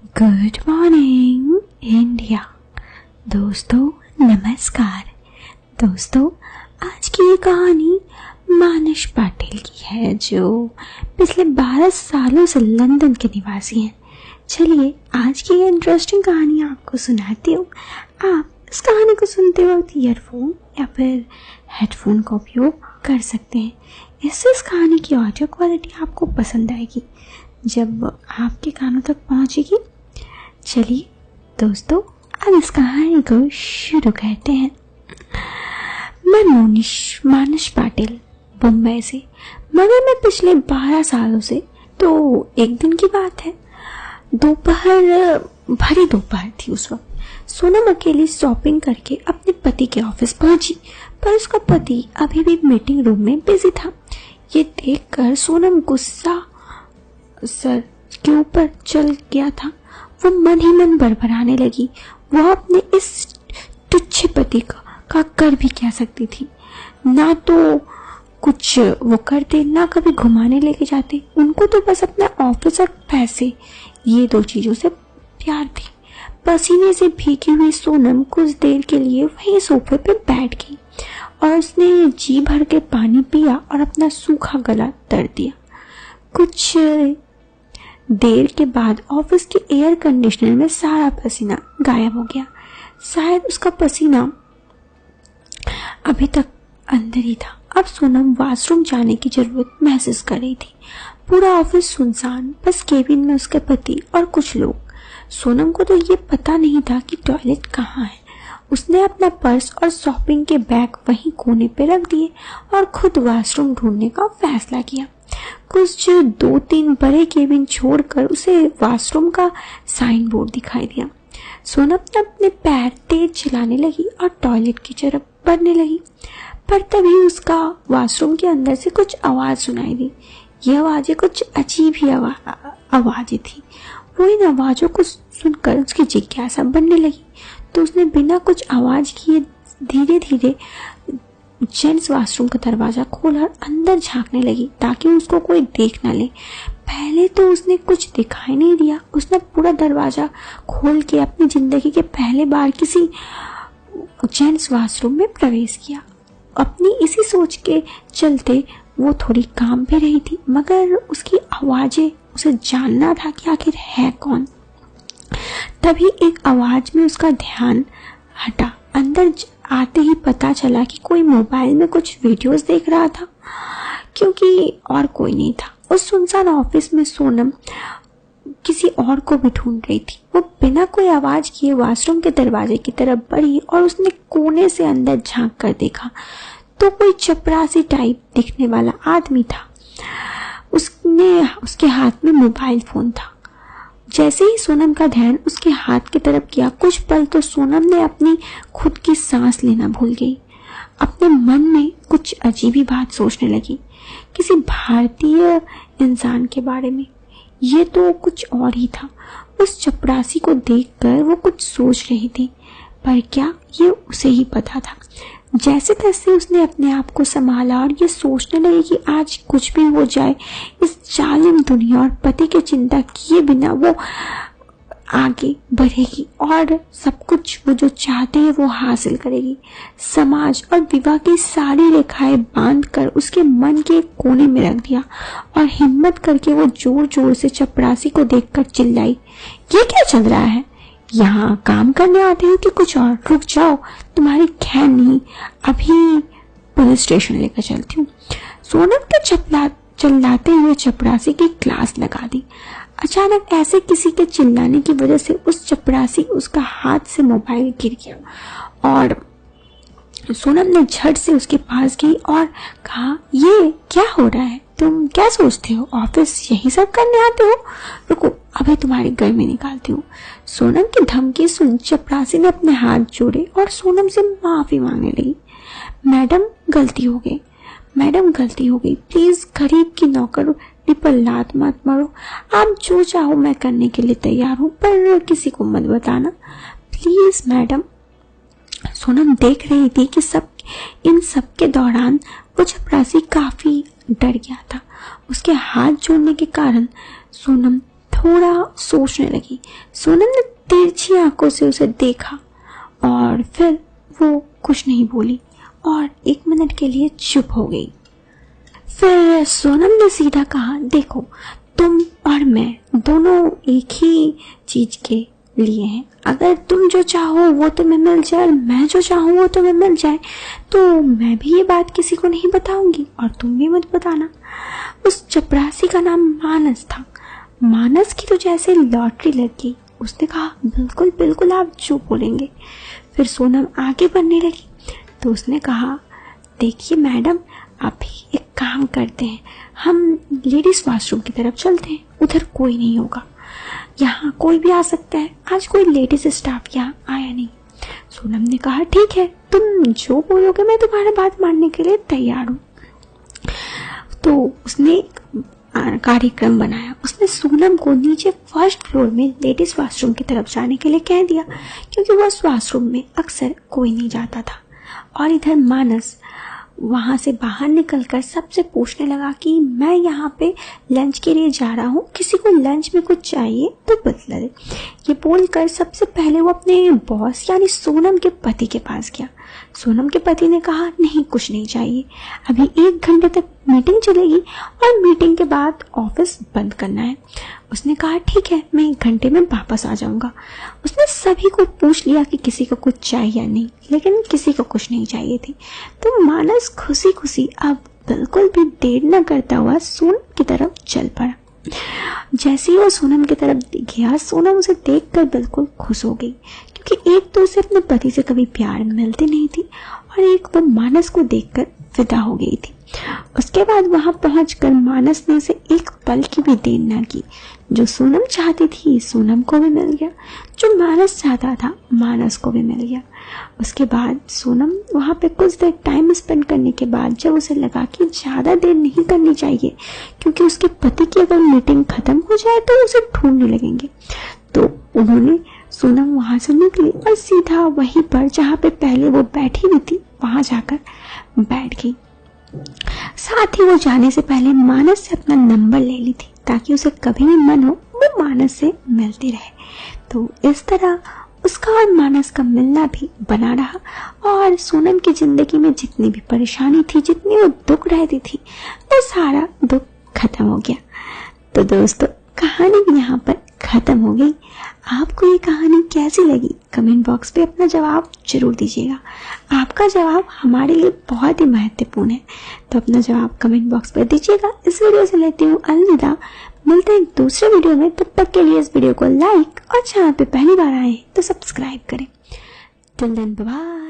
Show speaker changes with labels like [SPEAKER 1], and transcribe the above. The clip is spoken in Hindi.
[SPEAKER 1] Good morning India. दोस्तों नमस्कार। दोस्तों आज की ये कहानी मानस पाटिल की है जो पिछले 12 सालों से लंदन के निवासी हैं। चलिए आज की ये इंटरेस्टिंग कहानी आपको सुनाती हूँ। आप इस कहानी को सुनते वक्त ईयरफोन या फिर हेडफोन का उपयोग कर सकते हैं। इससे इस कहानी की ऑडियो क्वालिटी आपको पसंद आएगी जब आपके कानों तक पहुँचेगी। चलिए दोस्तों अब इस कहानी को शुरू करते हैं। मैं मानस पाटिल बम्बई से, मगर मैं पिछले 12 सालों से। तो एक दिन की बात है, भरी दोपहर थी। उस वक्त सोनम अकेली शॉपिंग करके अपने पति के ऑफिस पहुंची, पर उसका पति अभी भी मीटिंग रूम में बिजी था। ये देखकर सोनम गुस्सा सर के ऊपर चल गया था। वो मन ही मन बड़बड़ाने लगी। वो अपने इस तुच्छ पति का कर भी क्या सकती थी। ना तो कुछ वो करते, ना कभी घुमाने लेके जाते। उनको तो बस अपना ऑफिस और पैसे, ये दो चीजों से प्यार थी। पसीने से भीगी हुई सोनम कुछ देर के लिए वहीं सोफे पे बैठ गई और उसने जी भर के पानी पिया और अपना सूखा गला तर दिया। कुछ देर के बाद ऑफिस के एयर कंडीशनर में सारा पसीना गायब हो गया। शायद उसका पसीना अभी तक अंदर ही था। अब सोनम वॉशरूम जाने की जरूरत महसूस कर रही थी। पूरा ऑफिस सुनसान, बस केबिन में उसके पति और कुछ लोग। सोनम को तो ये पता नहीं था कि टॉयलेट कहाँ है। उसने अपना पर्स और शॉपिंग के बैग वहीं कोने पे रख दिए और खुद वॉशरूम ढूंढने का फैसला किया। कुछ 2-3 बड़े केबिन छोड़कर उसे वॉशरूम का साइन बोर्ड दिखाई दिया। सोनम अपने पैर तेज चलाने लगी और टॉयलेट की तरफ बढ़ने लगी, पर तभी उसका वॉशरूम के अंदर से कुछ आवाज सुनाई दी। ये आवाजें कुछ अजीब ही आवाजें थी। वो इन आवाजों को सुनकर उसकी जिज्ञासा बढ़ने लगी, तो उसने बिना कुछ आवाज किए धीरे धीरे जेंट्स वॉशरूम का दरवाजा खोला और अंदर झांकने लगी ताकि उसको कोई देख ना ले। पहले तो उसने कुछ दिखाई नहीं दिया। उसने पूरा दरवाजा खोल के अपनी जिंदगी के पहले बार किसी जेंट्स वॉशरूम में प्रवेश किया। अपनी इसी सोच के चलते वो थोड़ी काम भी रही थी, मगर उसकी आवाजें, उसे जानना था कि आखिर है कौन। तभी एक आवाज में उसका ध्यान हटा। अंदर आते ही पता चला कि कोई मोबाइल में कुछ वीडियोस देख रहा था, क्योंकि और कोई नहीं था। उस सुनसान ऑफिस में सोनम किसी और को भी ढूंढ रही थी। वो बिना कोई आवाज किए वॉशरूम के दरवाजे की तरफ बढ़ी और उसने कोने से अंदर झांक कर देखा तो कोई चपरासी टाइप दिखने वाला आदमी था। उसके हाथ में मोबाइल फोन था। जैसे ही सोनम का ध्यान उसके हाथ की तरफ किया, कुछ पल तो सोनम ने अपनी खुद की सांस लेना भूल गई। अपने मन में कुछ अजीब ही बात सोचने लगी, किसी भारतीय इंसान के बारे में। ये तो कुछ और ही था। उस चपरासी को देखकर वो कुछ सोच रही थी, पर क्या ये उसे ही पता था। जैसे तैसे उसने अपने आप को संभाला और ये सोचने लगी कि आज कुछ भी हो जाए, इस जालिम दुनिया और पति की चिंता किए बिना वो आगे बढ़ेगी और सब कुछ वो जो चाहते हैं वो हासिल करेगी। समाज और विवाह की सारी रेखाएं बांधकर उसके मन के कोने में रख दिया और हिम्मत करके वो जोर जोर से चपरासी को देखकर चिल्लाई, ये क्या चल रहा है? यहाँ काम करने आते हो कि कुछ और? रुक जाओ, तुम्हारी खैर नहीं, अभी पुलिस स्टेशन लेकर चलती हूँ। सोनम तो चिल्लाते हुए चपरासी की क्लास लगा दी। अचानक ऐसे किसी के चिल्लाने की वजह से उस चपरासी उसका हाथ से मोबाइल गिर गया और सोनम ने झट से उसके पास गई और कहा, ये क्या हो रहा है? तुम क्या सोचते हो ऑफिस यही सब करने आते हो? रुको, अभी तुम्हारे घर में निकालती हूँ। सोनम की धमकी सुन चपरासी ने अपने हाथ जोड़े और सोनम से माफी मांगने लगी। मैडम गलती हो गई, प्लीज गरीब की नौकरी पर लात मत मारो। आप जो चाहो मैं करने के लिए तैयार हूँ, पर किसी को मत बताना प्लीज मैडम। सोनम देख रही थी कि इन सब के दौरान वो चपरासी काफी डर गया था। उसके हाथ जोड़ने के कारण सोनम थोड़ा सोचने लगी। सोनम ने तिरछी आंखों से उसे देखा और फिर वो कुछ नहीं बोली और 1 मिनट के लिए चुप हो गई। फिर सोनम ने सीधा कहा, देखो तुम और मैं दोनों एक ही चीज के लिए हैं। अगर तुम जो चाहो वो तुम्हें मिल जाए और मैं जो चाहूँ वो तुम्हें मिल जाए तो मैं भी ये बात किसी को नहीं बताऊंगी और तुम भी मत बताना। उस चपरासी का नाम मानस था। मानस की तो जैसे लॉटरी लग गई। उसने कहा, बिल्कुल बिल्कुल आप जो बोलेंगे। फिर सोनम आगे बढ़ने लगी तो उसने कहा, देखिए मैडम, अभी एक काम करते हैं, हम लेडीज वॉशरूम की तरफ चलते हैं, उधर कोई नहीं होगा, यहाँ कोई भी आ सकता है, आज कोई लेडीज स्टाफ यहाँ आया नहीं। सोनम ने कहा, ठीक है, तुम जो बोलोगे मैं तुम्हारी बात मानने के लिए तैयार हूँ। तो उसने कार्यक्रम बनाया। उसने सोनम को नीचे फर्स्ट फ्लोर में लेडीज वॉशरूम की तरफ जाने के लिए कह दिया, क्योंकि वह वॉशरूम में अक्सर कोई नहीं जाता था। और इधर मानस वहां से बाहर निकलकर सबसे पूछने लगा कि मैं यहाँ पे लंच के लिए जा रहा हूँ, किसी को लंच में कुछ चाहिए तो बतला दे। ये बोलकर सबसे पहले वो अपने बॉस यानी सोनम के पति के पास गया। सोनम के पति ने कहा, नहीं कुछ नहीं चाहिए, अभी 1 घंटे तक मीटिंग चलेगी और मीटिंग के बाद ऑफिस बंद करना है। उसने कहा, ठीक है, मैं 1 घंटे में वापस आ जाऊंगा। उसने सभी को पूछ लिया कि किसी को कुछ चाहिए या नहीं, लेकिन किसी को कुछ नहीं चाहिए थी। तो मानस खुशी खुशी अब बिल्कुल भी देर न करता हुआ सोनम की तरफ चल पड़ा। जैसे ही वो सोनम की तरफ गया, सोनम उसे देखकर बिल्कुल खुश हो गई, क्योंकि एक तो उसे अपने पति से कभी प्यार मिलती नहीं थी और एक वो मानस को देखकर फिदा हो गई थी। उसके बाद वहां पहुंचकर मानस ने उसे एक पल की भी देर न की। जो सोनम चाहती थी सोनम को भी मिल गया, जो मानस चाहता था मानस को भी मिल गया। उसके बाद सोनम वहां पे कुछ देर टाइम स्पेंड करने के बाद जब उसे लगा कि ज्यादा देर नहीं करनी चाहिए, क्योंकि उसके पति की अगर मीटिंग खत्म हो जाए तो उसे ढूंढने लगेंगे, तो उन्होंने सोनम वहां से निकली और सीधा वहीं पर जहाँ पे पहले वो बैठी हुई थी वहां जाकर बैठ गई। साथ ही वो जाने से पहले मानस से अपना नंबर ले ली थी, ताकि उसे कभी भी मन हो वो मानस से मिलती रहे। तो इस तरह उसका और मानस का मिलना भी बना रहा और सोनम की जिंदगी में जितनी भी परेशानी थी, जितनी वो दुख रहती थी, वो सारा दुख खत्म हो गया। तो दोस्तों, कहानी भी यहाँ पर खत्म हो गई। आपको ये कहानी कैसी लगी कमेंट बॉक्स पे अपना जवाब जरूर दीजिएगा। आपका जवाब हमारे लिए बहुत ही महत्वपूर्ण है, तो अपना जवाब कमेंट बॉक्स पर दीजिएगा। इस वीडियो से लेती हूँ अलविदा। मिलते हैं दूसरे वीडियो में, तब तक के लिए इस वीडियो को लाइक और चैनल पे पहली बार आए तो सब्सक्राइब करें। Till then bye.